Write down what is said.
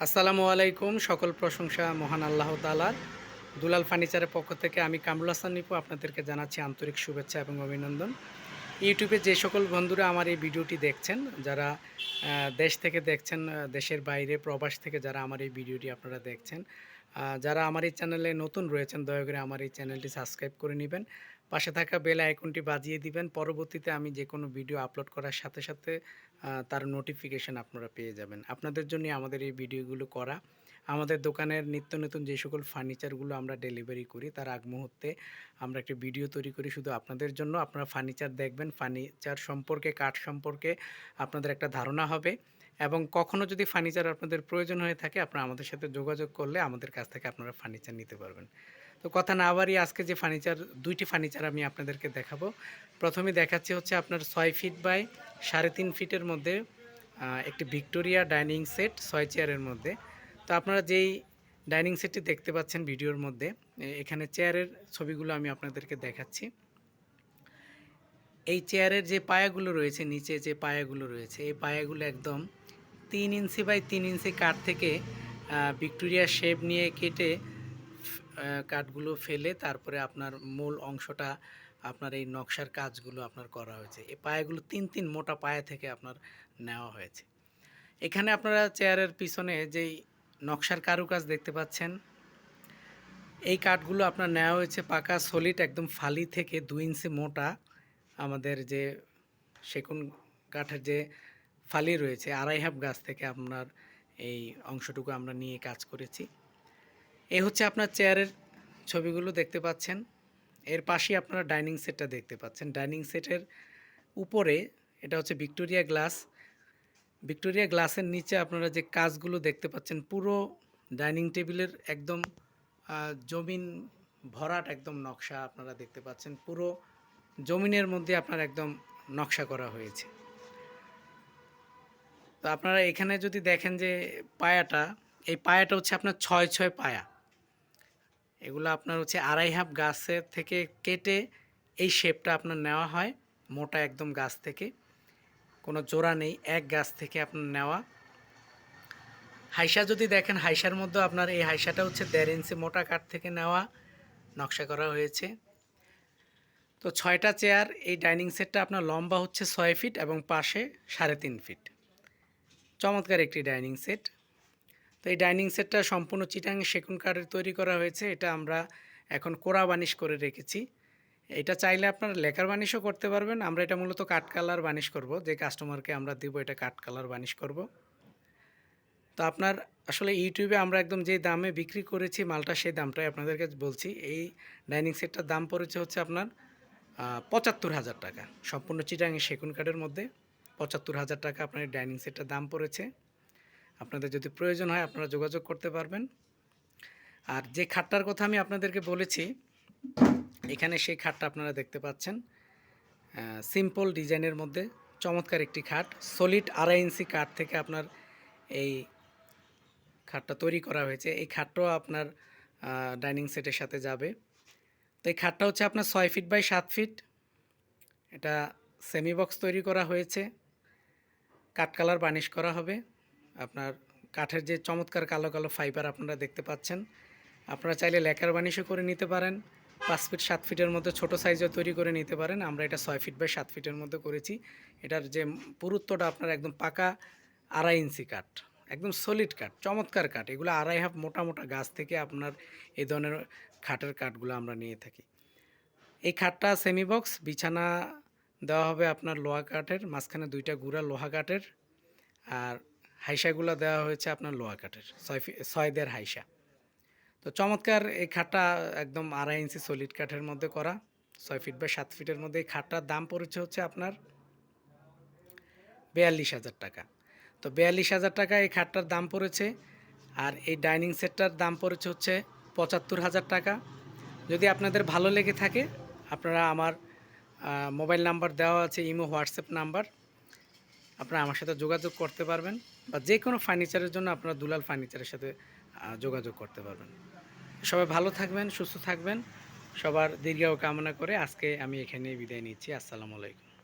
আসসালামু আলাইকুম। সকল প্রশংসা মহান আল্লাহ তাআলার। দুলাল ফার্নিচারের পক্ষ থেকে আমি কামরুল হাসান নিপু আপনাদেরকে জানাচ্ছি আন্তরিক শুভেচ্ছা এবং অভিনন্দন। ইউটিউবে যে সকল বন্ধুরা আমার এই ভিডিওটি দেখছেন, যারা দেশ থেকে দেখছেন, দেশের বাইরে প্রবাস থেকে যারা আমার এই ভিডিওটি আপনারা দেখছেন, যারা আমার এই চ্যানেলে নতুন রয়েছেন, দয়া করে আমার এই চ্যানেলটি সাবস্ক্রাইব করে নেবেন। পাশে থাকা বেল আইকনটি বাজিয়ে দিবেন। পরবর্তীতে আমি যে কোনো ভিডিও আপলোড করার সাথে সাথে তার নোটিফিকেশন আপনারা পেয়ে যাবেন। আপনাদের জন্যই আমাদের এই ভিডিওগুলো করা। আমাদের দোকানের নিত্য নতুন যে সকল ফার্নিচারগুলো আমরা ডেলিভারি করি, তার আগ মুহূর্তে আমরা একটা ভিডিও তৈরি করি শুধু আপনাদের জন্য। আপনারা ফার্নিচার দেখবেন, ফার্নিচার সম্পর্কে, কাঠ সম্পর্কে আপনাদের একটা ধারণা হবে এবং কখনও যদি ফার্নিচার আপনাদের প্রয়োজন হয়ে থাকে, আপনারা আমাদের সাথে যোগাযোগ করলে আমাদের কাছ থেকে আপনারা ফার্নিচার নিতে পারবেন। তো কথা না বাড়িয়ে আজকে যে দুইটি ফার্নিচার আমি আপনাদেরকে দেখাবো। প্রথমে দেখাচ্ছি হচ্ছে আপনার ৬ ফিট বাই ৩.৫ ফিটের মধ্যে একটি ভিক্টোরিয়া ডাইনিং সেট ৬ চেয়ারের মধ্যে। তো আপনারা যেই ডাইনিং সেটটি দেখতে পাচ্ছেন ভিডিওর মধ্যে, এখানে চেয়ারের ছবিগুলো আমি আপনাদেরকে দেখাচ্ছি। এই চেয়ারের যে পায়াগুলো রয়েছে, নিচে যে পায়াগুলো রয়েছে, এই পায়াগুলো একদম ৩ ইঞ্চি বাই ৩ ইঞ্চি কাঠ থেকে ভিক্টোরিয়া শেপ নিয়ে কেটে কাঠগুলো ফেলে তারপরে আপনার মূল অংশটা আপনার এই নকশার কাজগুলো আপনার করা হয়েছে। এই পায়াগুলো ৩ মোটা পায়া থেকে আপনার নেওয়া হয়েছে। এখানে আপনারা চেয়ারের পিছনে যেই নকশার কারুকাজ দেখতে পাচ্ছেন, এই কাঠগুলো আপনার নেওয়া হয়েছে পাকা সলিড একদম ফালি থেকে ২ ইঞ্চি মোটা। আমাদের যে সেগুন কাঠের যে ফালি রয়েছে, ২.৫ গাছ থেকে আপনার এই অংশটুকু আমরা নিয়ে কাজ করেছি। এই হচ্ছে আপনার চেয়ারের ছবিগুলো দেখতে পাচ্ছেন। এর পাশেই আপনারা ডাইনিং সেটটা দেখতে পাচ্ছেন। ডাইনিং সেটের উপরে এটা হচ্ছে ভিক্টোরিয়া গ্লাস। ভিক্টোরিয়া গ্লাসের নিচে আপনারা যে কাজগুলো দেখতে পাচ্ছেন, পুরো ডাইনিং টেবিলের একদম জমিন ভরাট একদম নকশা আপনারা দেখতে পাচ্ছেন। পুরো জমিনের মধ্যে আপনার একদম নকশা করা হয়েছে। তো আপনারা এখানে যদি দেখেন যে পায়াটা, এই পায়াটা হচ্ছে আপনার ৬ পায়া। এগুলো আপনার হচ্ছে ২.৫ গাছের থেকে কেটে এই শেপটা আপনার নেওয়া হয়, মোটা একদম গাছ থেকে, কোনো জোড়া নেই, এক গাছ থেকে আপনার নেওয়া। হাইসা যদি দেখেন, হাইসার মধ্যে আপনার এই হাইসাটা হচ্ছে ১.৫ ইঞ্চি মোটা কাঠ থেকে নেওয়া, নকশা করা হয়েছে। তো ৬টা চেয়ার, এই ডাইনিং সেটটা আপনার লম্বা হচ্ছে ৬ ফিট এবং পাশে ৩.৫ ফিট। চমৎকার একটি ডাইনিং সেট। তো এই ডাইনিং সেটটা সম্পূর্ণ চিটাং সেগুন কাঠের তৈরি করা হয়েছে। এটা আমরা এখন কোড়া বানিশ করে রেখেছি। এটা চাইলে আপনারা লেকার বানিশও করতে পারবেন। আমরা এটা মূলত কাঠ কালার বানিশ করব, যে কাস্টমারকে আমরা দিব এটা কাঠ কালার বানিশ করব। তো আপনার আসলে ইউটিউবে আমরা একদম যে দামে বিক্রি করেছি মালটা, সেই দামটাই আপনাদেরকে বলছি। এই ডাইনিং সেটটার দাম পড়েছে হচ্ছে আপনার ৭৫,০০০ টাকা। সম্পূর্ণ চিটাঙের সেগুন কাঠের মধ্যে ৭৫,০০০ টাকা আপনার এই ডাইনিং সেটটার দাম পড়েছে। আপনাদের যদি প্রয়োজন হয় আপনারা যোগাযোগ করতে পারবেন। আর যে খাটটার কথা আমি আপনাদেরকে বলেছি, এখানে সেই খাটটা আপনারা দেখতে পাচ্ছেন। সিম্পল ডিজাইনের মধ্যে চমৎকার একটি খাট, সলিড ২.৫ ইঞ্চি কাঠ থেকে আপনার এই খাটটা তৈরি করা হয়েছে। এই খাটটাও আপনার ডাইনিং সেটের সাথে যাবে। তো এই খাটটা হচ্ছে আপনার ৬ ফিট বাই ৭ ফিট। এটা সেমি বক্স তৈরি করা হয়েছে, কাঠ কালার বানিশ করা হবে। আপনার কাঠের যে চমৎকার কালো কালো ফাইবার আপনারা দেখতে পাচ্ছেন, আপনারা চাইলে লেকার বানিশও করে নিতে পারেন। ৫ ফিট ৭ ফিটের মধ্যে ছোট সাইজও তৈরি করে নিতে পারেন। আমরা এটা ৬ ফিট বাই ৭ ফিটের মধ্যে করেছি। এটার যে পুরুত্বটা আপনার একদম পাকা ২.৫ ইঞ্চি কাঠ, একদম সলিড কাঠ, চমৎকার কাঠ। এগুলো ২.৫ মোটা মোটা গাছ থেকে আপনার এই ধরনের খাটের কাঠগুলো আমরা নিয়ে থাকি। এই খাটটা সেমি বক্স, বিছানা দেওয়া হবে আপনার লোহা কাঠের, মাঝখানে ২টা গুঁড়া লোহা কাঠের, আর হাইসাগুলো দেওয়া হয়েছে আপনার লোহা কাঠের, ৬ দেড় হাইসা। তো চমৎকার এই খাটটা একদম ২.৫ ইঞ্চি সলিড কাঠের মধ্যে করা, ৬ ফিট বাই ৭ ফিটের মধ্যে। এই খাটটার দাম পড়েছে হচ্ছে আপনার ৪২,০০০ টাকা। তো ৪২,০০০ টাকা এই খাটটার দাম পড়েছে। আর এই ডাইনিং সেটটার দাম পড়েছে হচ্ছে ৭৫,০০০ টাকা। যদি আপনাদের ভালো লেগে থাকে, আপনারা আমার মোবাইল নাম্বার দেওয়া আছে, ইমো হোয়াটসঅ্যাপ নাম্বার, আপনারা আমার সাথে যোগাযোগ করতে পারবেন, বা যে কোনো ফার্নিচারের জন্য আপনারা দুলাল ফার্নিচারের সাথে যোগাযোগ করতে পারবেন। সবাই ভালো থাকবেন, সুস্থ থাকবেন, সবার দীর্ঘায়ু কামনা করে আজকে আমি এখানেই বিদায় নিচ্ছি। আসসালামু আলাইকুম।